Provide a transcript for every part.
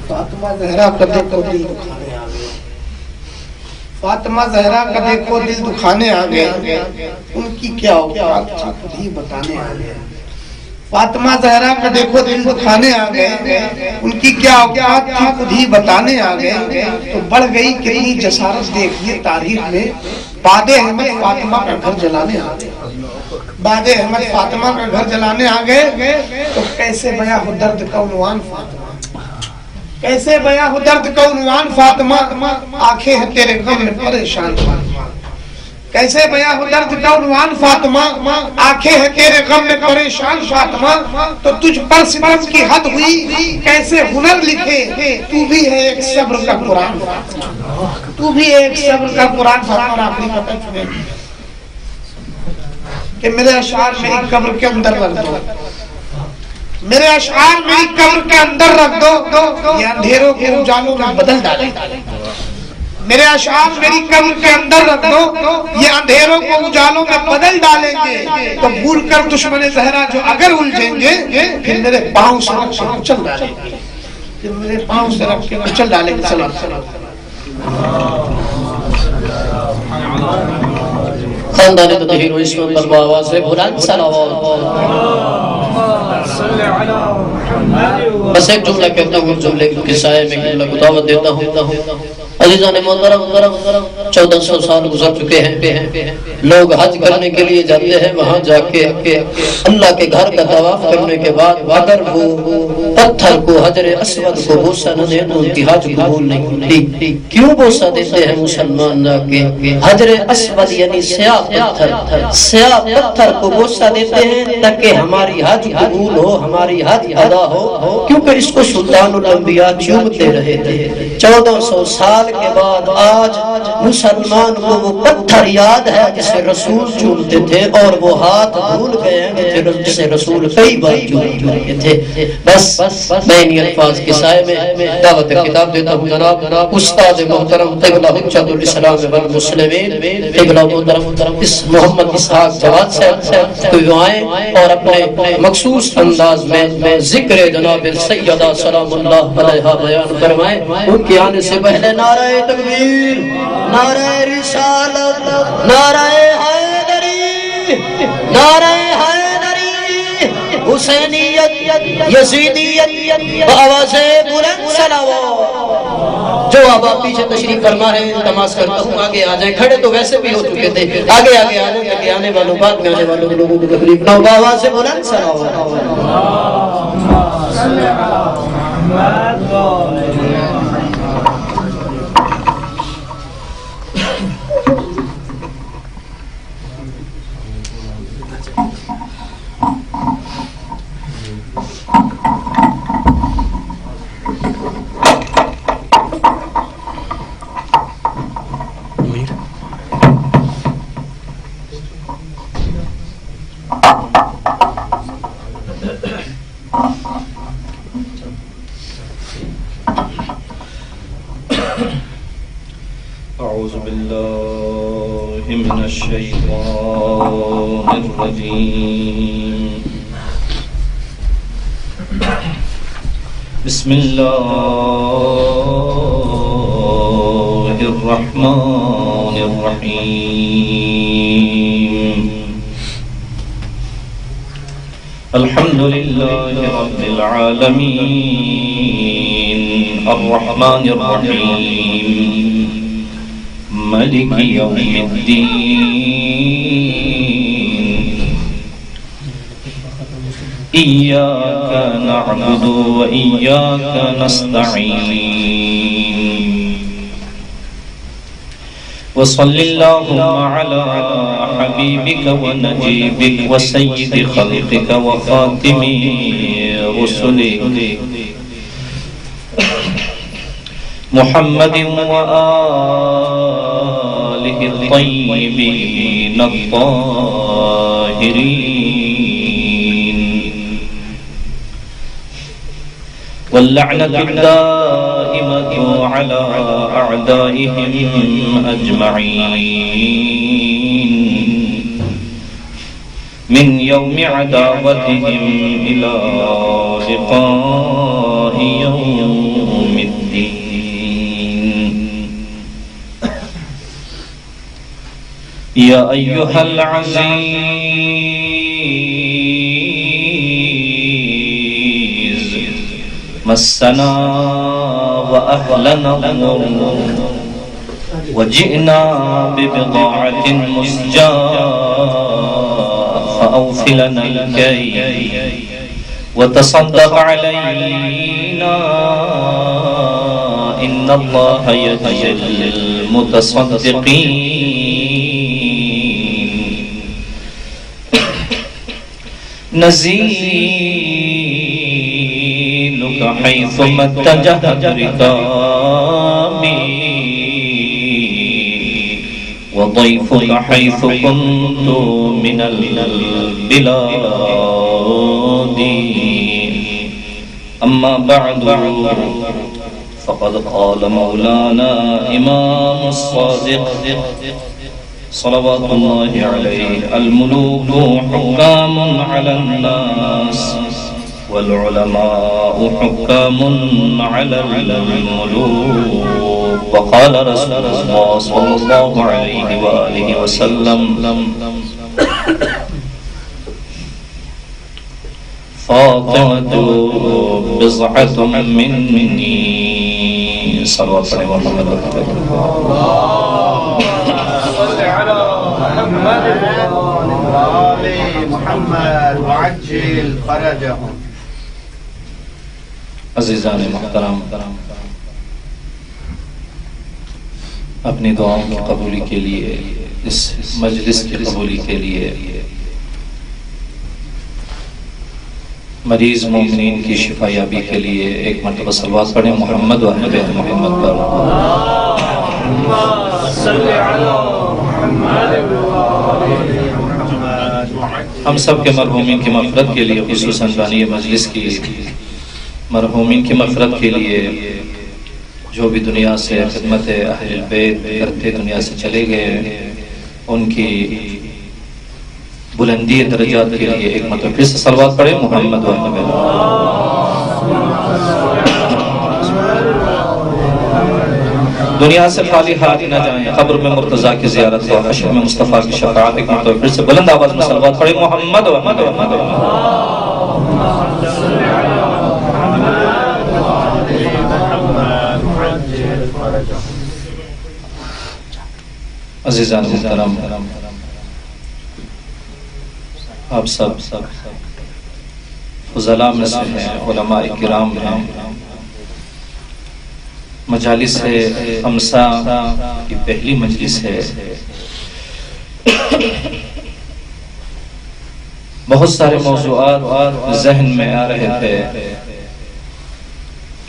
فاطمہ زہرا کا دیکھو دل دکھانے آ گئے، فاطمہ زہرا کا دیکھو دل دکھانے آ گئے، ان کی کیا اوقات تھی خود ہی بتانے آ گئے۔ فاطمہ زہرا کا دیکھو دل دکھانے آ گئے، ان کی کیا اوقات تھی خود ہی بتانے آ گئے۔ تو بڑھ گئی کتنی جسارت دیکھیے تاریخ میں، باد احمد فاطمہ کا گھر جلانے آ گئے، باد احمد فاطمہ کا گھر جلانے آ گئے۔ تو کیسے بیاں ہو درد کا عنوان فاطمہ، کیسے بیاں ہو درد کا عنوان فاطمہ، آنکھیں ہیں تیرے غم میں پریشان فاطمہ، کیسے بیاں ہو درد کا عنوان فاطمہ، آنکھیں ہیں تیرے غم میں پریشان فاطمہ۔ تو تجھ پر ستم کی حد ہوئی، کیسے ہنر لکھے، تو بھی ہے ایک صبر کا قرآن فاطمہ، تو بھی ایک صبر کا قرآن فاطمہ۔ آپ نے پتہ چلے کہ میرے اشعار میری قبر کے اندر رکھ دو، میرے اشعار میری قبر کے اندر رکھ دو، یہ اندھیروں کے اجالوں میں بدل ڈالے، میرے اشعار میری قبر کے اندر رکھ دو، یہ اندھیروں کو اجالوں میں بدل ڈالیں گے۔ تو بھول کر دشمن زہرا جو اگر الجھیں گے، پھر میرے پاؤں سے رکھ کے کچل ڈالیں گے، پھر میرے پاؤں سے رکھ کے کچل ڈالیں گے۔ سلام خاندان تطہیر و عصمت پر بآواز بلند صلوات۔ بس ایک جملہ کہتا ہوں، جملے کے سائے میں جملہ کو دعوت دیتا ہوں۔ عزیزان محترم، 1400 سال گزر چکے ہیں، لوگ حج کرنے کے لیے جاتے ہیں، وہاں جا کے اللہ کے گھر کا طواف کرنے کے بعد اگر وہ پتھر کو، حجر اسود کو بوسہ نہ دے تو ان کی حج قبول نہیں ہوتی۔ کیوں بوسہ دیتے ہیں مسلمان جا کے؟ حجر اسود یعنی سیاہ پتھر، سیاہ پتھر کو بوسہ دیتے ہیں تاکہ ہماری حج قبول ہو، ہماری حج ادا ہو، کیونکہ اس کو سلطان الانبیاء چومتے رہے تھے۔ 1400 سال کے بعد آج مسلمان کو وہ پتھر یاد ہے جسے رسول چومتے تھے، اور وہ ہاتھ بھول گئے ہیں جسے رسول کئی بار چومتے تھے۔ بس میں انہی الفاظ کے سائے میں دعوت کتاب دیتا ہوں جناب استاد محترم قبلہ حجت الاسلام والمسلمین قبلہ محترم اس محمد اسحاق جواد صاحب کو آئیں اور اپنے مخصوص انداز میں ذکر جناب سیدہ سلام اللہ علیہا بیان فرمائیں۔ ان کے آنے سے پہلے نعرہ تکبیر، نعرہ رسالت، نعرہ حیدری، نعرہ حیدری، حسینیت، یزیدیت، بآواز بلند صلوات۔ جو اب آپ پیچھے تشریف فرما ہے تماس کرتا ہوں آگے آ جائیں، کھڑے تو ویسے بھی ہو چکے تھے، آگے آگے آ جائیں تاکہ آنے والوں بعد میں آنے والوں لوگوں کو تکلیف نہ ہو۔ بآواز بلند صلوات۔ أعوذ بالله من الشيطان الرجيم بسم الله الرحمن الرحيم الحمد لله رب العالمين الرحمن الرحيم مالك يوم الدين إياك نعبد وإياك نستعين وصل اللهم على حبيبك ونجيبك وسيد خلقك وخاتم رسلك محمد وآله الطيبين الطاهرين واللعنة الدائمة على أعدائهم أجمعين من يوم عداوتهم إلى لقاء يوم یا ایہا العزیز مسنا وأهلنا الضر وجئنا ببضاعة مزجاة فأوف لنا الكيل وتصدق علينا إن الله يجزي المتصدقين نزيلك حيثما اتجهت ركابي وضيفك حيث كنت من البلاد أما بعد فقد قال مولانا إمام الصادق صلوات الله عليه الملوك حكام على الناس والعلماء حكام على الملوك وقال رسول الله صلى الله عليه وآله وسلم فاطمة بضعة مني صلوات الله محمد صل على محمد وعجل فرجهم. عزیزان محترم، اپنی دعاؤں کی قبولی کے لیے، اس مجلس کی قبولی کے لیے، مریض مومنین کی شفا یابی کے لیے ایک مرتبہ صلوات پڑھیں محمد و اہل بیت محمد پر. ہم سب کے مرحومین کی مغفرت کے لیے، خصوصاً بانی مجلس کی مرحومین کی مغفرت کے لیے، جو بھی دنیا سے خدمت اہل بیت کرتے دنیا سے چلے گئے، ان کی بلندی درجات کے لیے ایک مرتبہ پھر سے صلوات پڑھیں محمد و اہل بیت. دنیا سے خالی ہاتھ نہ جائیں، قبر میں مرتضیٰ کی زیارت اور حشر میں مصطفیٰ کی شفاعت. ایک مرتبہ پھر سے بلند آواز میں صلوات پڑھیں محمد و احمد و احمد. عزیزان محترم، آپ سب فضلاء میں سے ہیں، علماء کرام ہیں. مجالس خمسہ کی پہلی مجلس ہے. بہت سارے موضوعات ذہن میں آ رہے تھے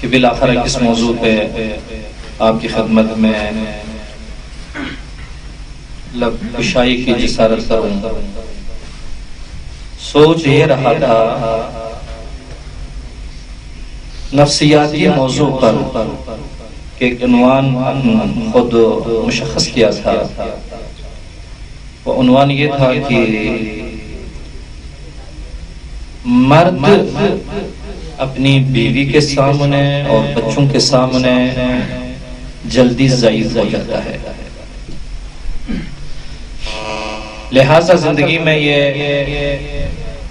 کہ بالآخر کس موضوع پہ آپ کی خدمت میں لب کشائی کی جسارت کروں. سوچ یہ رہا تھا نفسیاتی موضوع پر کہ ایک عنوان خود مشخص کیا تھا. وہ عنوان یہ تھا کہ مرد اپنی بیوی کے سامنے اور بچوں کے سامنے جلدی ضعیف ہو جاتا ہے. لہذا زندگی میں یہ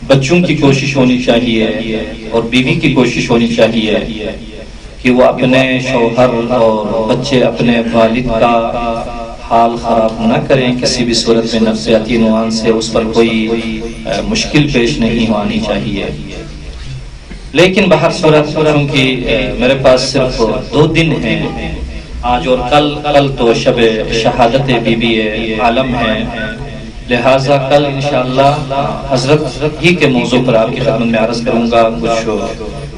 بچوں کی کوشش ہونی چاہیے اور بیوی کی کوشش ہونی چاہیے کہ وہ اپنے شوہر اور بچے اپنے والد کا حال خراب نہ کریں. کسی بھی صورت میں نفسیاتی عنوان سے اس پر کوئی مشکل پیش نہیں آنی چاہیے. لیکن بہر صورت کیونکہ میرے پاس صرف 2 دن ہیں، آج اور کل تو شب شہادت بی بی عالم ہے، لہٰذا کل انشاءاللہ حضرت ہی کے موضوع پر آپ کی خدمت میں عرض کروں گا کچھ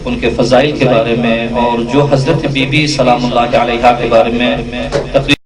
ان کے فضائل کے بارے میں، اور جو حضرت بی بی سلام اللہ علیہا کے بارے میں تقریر